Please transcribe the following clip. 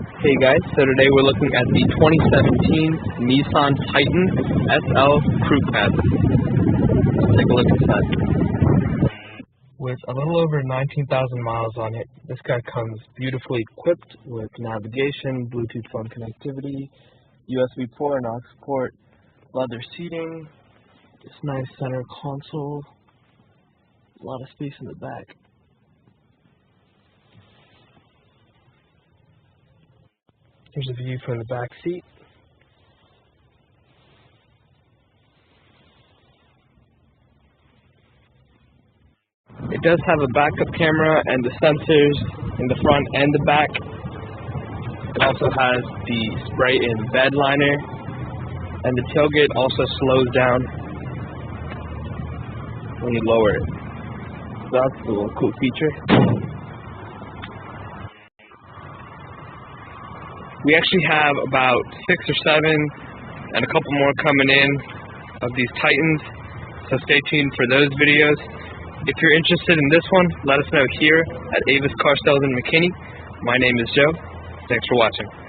Hey guys, so today we're looking at the 2017 Nissan Titan SL Crew Cab. Let's take a look inside. With a little over 19,000 miles on it, this guy comes beautifully equipped with navigation, Bluetooth phone connectivity, USB port and aux port, leather seating, this nice center console, a lot of space in the back. Here's a view from the back seat. It does have a backup camera and the sensors in the front and the back. It also has the spray-in bed liner, and the tailgate also slows down when you lower it. So that's a little cool feature. We actually have about 6 or 7 and a couple more coming in of these Titans, so stay tuned for those videos. If you're interested in this one, let us know here at Avis Car Sales in McKinney. My name is Joe. Thanks for watching.